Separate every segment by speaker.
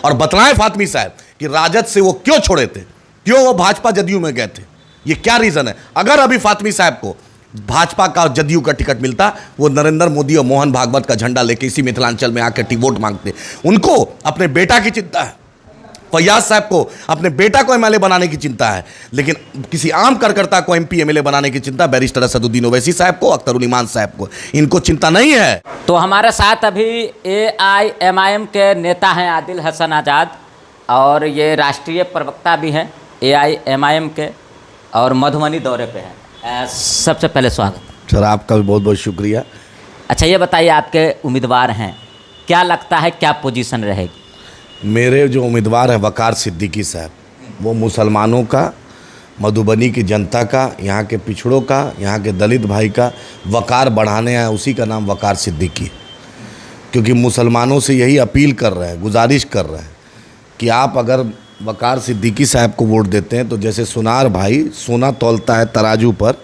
Speaker 1: और बतलाएं फातमी साहब कि राजद से वो क्यों छोड़े थे, क्यों वो भाजपा जदयू में गए थे, ये क्या रीजन है। अगर अभी फातमी साहब को भाजपा का जदयू का टिकट मिलता, वो नरेंद्र मोदी और मोहन भागवत का झंडा लेके इसी मिथिलांचल में आकर टी वोट मांगते। उनको अपने बेटा की चिंता है, फैयाज साहब को अपने बेटा को एमएलए बनाने की चिंता है, लेकिन किसी आम कार्यकर्ता को एमपी एमएलए बनाने की चिंता बैरिस्टर असदुद्दीन ओवैसी साहब को, अख्तरुल ईमान साहब को, इनको चिंता नहीं है।
Speaker 2: तो हमारे साथ अभी एआईएमआईएम के नेता हैं आदिल हसन आज़ाद, और ये राष्ट्रीय प्रवक्ता भी हैं एआईएमआईएम के, और मधुबनी दौरे पे हैं। सबसे पहले स्वागत
Speaker 1: सर, आपका भी बहुत बहुत शुक्रिया।
Speaker 2: अच्छा, ये बताइए, आपके उम्मीदवार हैं, क्या लगता है क्या पोजीशन रहेगी?
Speaker 1: मेरे जो उम्मीदवार हैं वकार सिद्दीकी साहब, वो मुसलमानों का, मधुबनी की जनता का, यहाँ के पिछड़ों का, यहाँ के दलित भाई का वकार बढ़ाने आए, उसी का नाम वकार सिद्दीकी। क्योंकि मुसलमानों से यही अपील कर रहे हैं, गुजारिश कर रहे हैं कि आप अगर वकार सिद्दीकी साहब को वोट देते हैं तो जैसे सुनार भाई सोना तौलता है तराजू पर,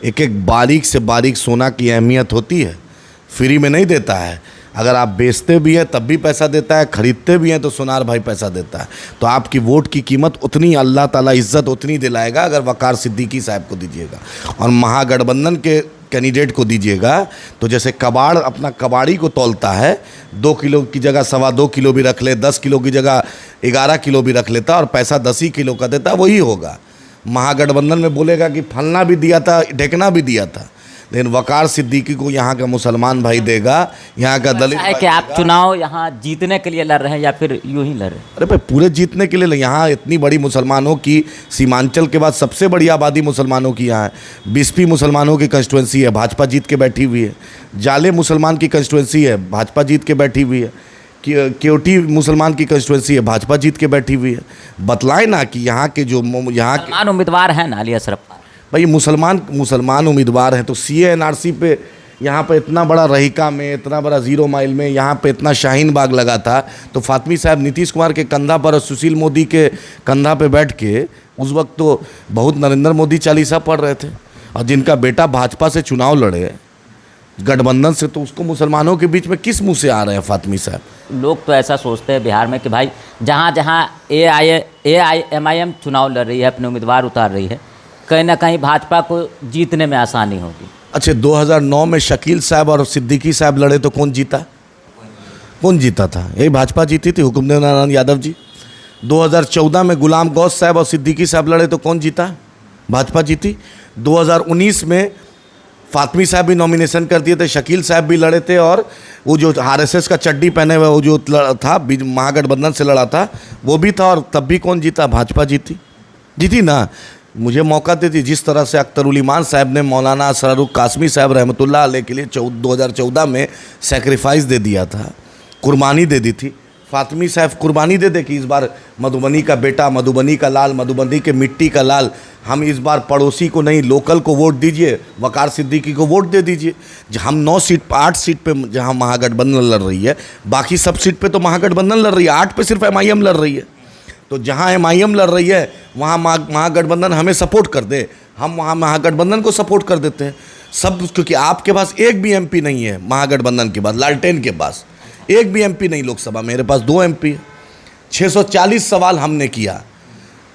Speaker 1: एक एक बारीक से बारीक सोना की अहमियत होती है, फ्री में नहीं देता है। अगर आप बेचते भी हैं तब भी पैसा देता है, खरीदते भी हैं तो सुनार भाई पैसा देता है। तो आपकी वोट की कीमत उतनी, अल्लाह ताला इज़्ज़त उतनी दिलाएगा अगर वकार सिद्दीकी साहब को दीजिएगा। और महागठबंधन के कैंडिडेट को दीजिएगा तो जैसे कबाड़ अपना कबाड़ी को तौलता है, 2 किलो की जगह 2.25 किलो भी रख ले, 10 किलो की जगह 11 किलो भी रख लेता और पैसा 10 ही किलो का देता, वही होगा। महागठबंधन में बोलेगा कि फलना भी दिया था, ढेकना भी दिया था, लेकिन वकार सिद्दीकी को यहाँ का मुसलमान भाई देगा, यहाँ का दलित
Speaker 2: है कि आप चुनाव यहाँ जीतने के लिए लड़ रहे हैं या फिर यूं ही लड़ रहे हैं?
Speaker 1: अरे भाई, पूरे जीतने के लिए। यहाँ इतनी बड़ी मुसलमानों की, सीमांचल के बाद सबसे बड़ी आबादी मुसलमानों की यहाँ है। बिस्फी मुसलमानों की कंस्टिट्यूंसी है, भाजपा जीत के बैठी हुई है। जाले मुसलमान की कंस्टिट्यूंसी है, भाजपा जीत के बैठी हुई है। केवटी मुसलमान की कंस्टिट्यूंसी है, भाजपा जीत के बैठी हुई है। बतलाए ना कि यहाँ के जो यहाँ के
Speaker 2: उम्मीदवार हैं ना अली अशरफ
Speaker 1: भाई, मुसलमान उम्मीदवार हैं, तो सीए एनआरसी पे यहाँ पे इतना बड़ा रहीका में, इतना बड़ा 0 माइल में, यहाँ पे इतना शाहीन बाग लगा था, तो फातमी साहब नीतीश कुमार के कंधा पर और सुशील मोदी के कंधा पे बैठ के उस वक्त तो बहुत नरेंद्र मोदी चालीसा पढ़ रहे थे। और जिनका बेटा भाजपा से चुनाव लड़े गठबंधन से, तो उसको मुसलमानों के बीच में किस मुँह से आ रहे हैं फातमी साहब?
Speaker 2: लोग तो ऐसा सोचते हैं बिहार में कि भाई जहाँ जहाँ एआईएमआईएम चुनाव लड़ रही है, अपने उम्मीदवार उतार रही है, कहीं ना कहीं भाजपा को जीतने में आसानी होगी।
Speaker 1: अच्छा, 2009 में शकील साहब और सिद्दीकी साहब लड़े तो कौन जीता? कौन जीता था? यही भाजपा जीती थी, हुकुमदेव नारायण यादव जी। 2014 में गुलाम गौस साहब और सिद्दीकी साहब लड़े तो कौन जीता? भाजपा जीती। 2019 में फातमी साहब भी नॉमिनेशन कर दिए थे, शकील साहब भी लड़े थे, और वो जो आरएसएस का चड्डी पहने हुए वो जो था महागठबंधन से लड़ा था वो भी था, और तब भी कौन जीता? भाजपा जीती ना। मुझे मौका देती, जिस तरह से अख्तरुल ईमान साहब ने मौलाना असरारुल कासमी साहब रहमतुल्लाह अलैह के लिए 2014 में सेक्रीफाइस दे दिया था, कुर्बानी दे दी थी। फातमी साहब कुर्बानी दे कि इस बार मधुबनी का बेटा, मधुबनी का लाल, मधुबनी के मिट्टी का लाल, हम इस बार पड़ोसी को नहीं लोकल को वोट दीजिए, वकार सिद्दीकी को वोट दे दीजिए। हम 8 सीट पे जहाँ महागठबंधन लड़ रही है, बाकी सब सीट पे तो महागठबंधन लड़ रही है, 8 पे सिर्फ एमआईएम लड़ रही है। तो जहाँ एमआईएम लड़ रही है वहाँ महागठबंधन हमें सपोर्ट कर दे, हम वहाँ महागठबंधन को सपोर्ट कर देते हैं सब। क्योंकि आपके पास एक भी एमपी नहीं है महागठबंधन के बाद, लालटेन के पास एक भी एमपी नहीं लोकसभा, मेरे पास 2 एमपी है। 640 सवाल हमने किया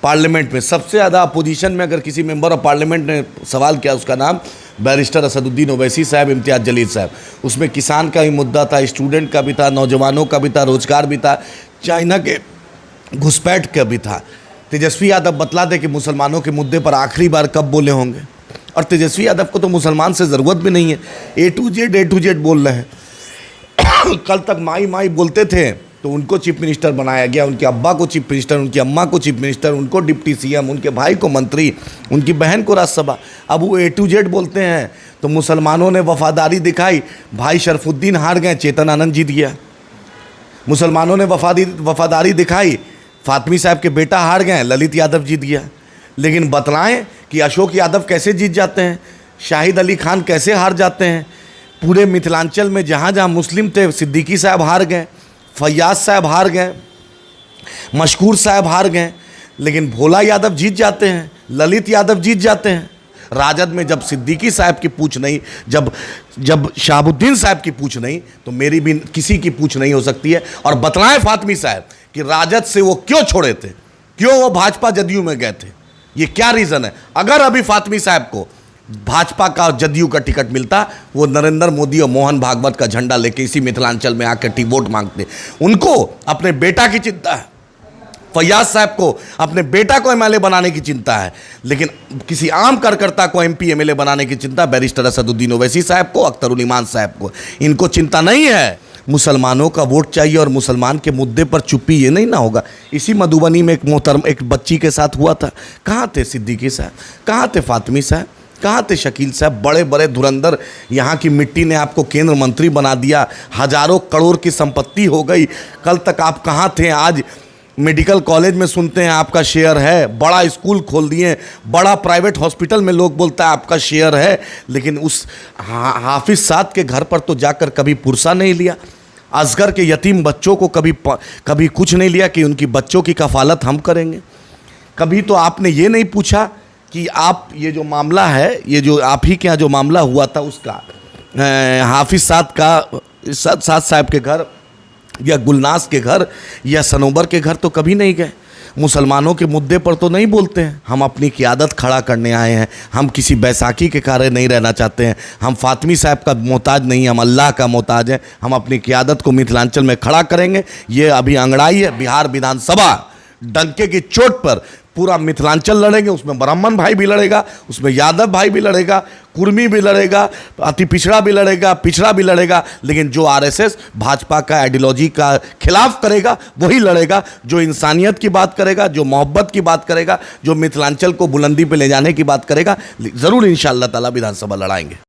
Speaker 1: पार्लियामेंट में, सबसे ज़्यादा अपोजिशन में अगर किसी मेंबर ऑफ पार्लियामेंट ने सवाल किया, उसका नाम बैरिस्टर असदुद्दीन ओवैसी साहब, इम्तियाज़ जलील साहब। उसमें किसान का भी मुद्दा था, स्टूडेंट का भी था, नौजवानों का भी था, रोजगार भी था, चाइना के घुसपैठ का भी था। तेजस्वी यादव बतला दे कि मुसलमानों के मुद्दे पर आखिरी बार कब बोले होंगे, और तेजस्वी यादव को तो मुसलमान से ज़रूरत भी नहीं है, ए टू जेड बोल रहे हैं। कल तक माई बोलते थे तो उनको चीफ मिनिस्टर बनाया गया, उनके अब्बा को चीफ मिनिस्टर, उनकी अम्मा को चीफ मिनिस्टर, उनको डिप्टी सीएम, उनके भाई को मंत्री, उनकी बहन को राज्यसभा। अब वो ए टू जेड बोलते हैं। तो मुसलमानों ने वफादारी दिखाई, भाई शरफुद्दीन हार गए, चेतन आनंद जीत गया। मुसलमानों ने वफादारी दिखाई, फातमी साहब के बेटा हार गए, ललित यादव जीत गया। लेकिन बतलाएं कि अशोक यादव कैसे जीत जाते हैं, शाहिद अली खान कैसे हार जाते हैं। पूरे मिथिलांचल में जहाँ जहाँ मुस्लिम थे, सिद्दीकी साहब हार गए, फैयाज साहब हार गए, मशकूर साहब हार गए, लेकिन भोला यादव जीत जाते हैं, ललित यादव जीत जाते हैं। राजद में जब सिद्दीकी साहब की पूछ नहीं, जब शहाबुद्दीन साहब की पूछ नहीं, तो मेरी भी किसी की पूछ नहीं हो सकती है। और बतलाएं फातमी साहब कि राजद से वो क्यों छोड़े थे, क्यों वो भाजपा जदयू में गए थे, ये क्या रीज़न है। अगर अभी फातमी साहब को भाजपा का जदयू का टिकट मिलता, वो नरेंद्र मोदी और मोहन भागवत का झंडा लेके इसी मिथिलांचल में आकर वोट मांगते। उनको अपने बेटा की चिंता है, फैयाज साहब को अपने बेटा को एमएलए बनाने की चिंता है, लेकिन किसी आम कार्यकर्ता को एमपी एमएलए बनाने की चिंता बैरिस्टर असदुद्दीन ओवैसी साहब को, अख्तरुल ईमान साहब को, इनको चिंता नहीं है। मुसलमानों का वोट चाहिए और मुसलमान के मुद्दे पर चुप्पी, ये नहीं ना होगा। इसी मधुबनी में एक बच्ची के साथ हुआ था, कहाँ थे सिद्दीकी साहब, कहाँ थे फातमी साहब, कहाँ थे शकील साहब। बड़े बड़े धुरंधर, यहाँ की मिट्टी ने आपको केंद्र मंत्री बना दिया, हजारों करोड़ की संपत्ति हो गई। कल तक आप कहाँ थे, आज मेडिकल कॉलेज में सुनते हैं आपका शेयर है, बड़ा स्कूल खोल दिए, बड़ा प्राइवेट हॉस्पिटल में लोग बोलता है आपका शेयर है, लेकिन उस हाफिज साद के घर पर तो जाकर कभी पुरसा नहीं लिया। असगर के यतीम बच्चों को कभी कुछ नहीं लिया कि उनकी बच्चों की कफालत हम करेंगे। कभी तो आपने ये नहीं पूछा कि आप ये जो मामला है, ये जो आप ही के यहाँ जो मामला हुआ था उसका, हाफिज साद का साद साहब के घर या गुलनाज के घर या सनोबर के घर तो कभी नहीं गए। मुसलमानों के मुद्दे पर तो नहीं बोलते हैं। हम अपनी क़यादत खड़ा करने आए हैं, हम किसी बैसाखी के कार्य नहीं रहना चाहते हैं, हम फातमी साहब का मोहताज नहीं, हम अल्लाह का मोहताज हैं। हम अपनी क़यादत को मिथिलांचल में खड़ा करेंगे। ये अभी अंगड़ाई है, बिहार विधानसभा डंके की चोट पर पूरा मिथिलांचल लड़ेंगे। उसमें ब्राह्मण भाई भी लड़ेगा, उसमें यादव भाई भी लड़ेगा, कुर्मी भी लड़ेगा, अति पिछड़ा भी लड़ेगा, पिछड़ा भी लड़ेगा, लेकिन जो आरएसएस भाजपा का आइडियोलॉजी का खिलाफ करेगा वही लड़ेगा। जो इंसानियत की बात करेगा, जो मोहब्बत की बात करेगा, जो मिथिलांचल को बुलंदी पे ले जाने की बात करेगा, ज़रूर इंशाअल्लाह ताला विधानसभा लड़ाएंगे।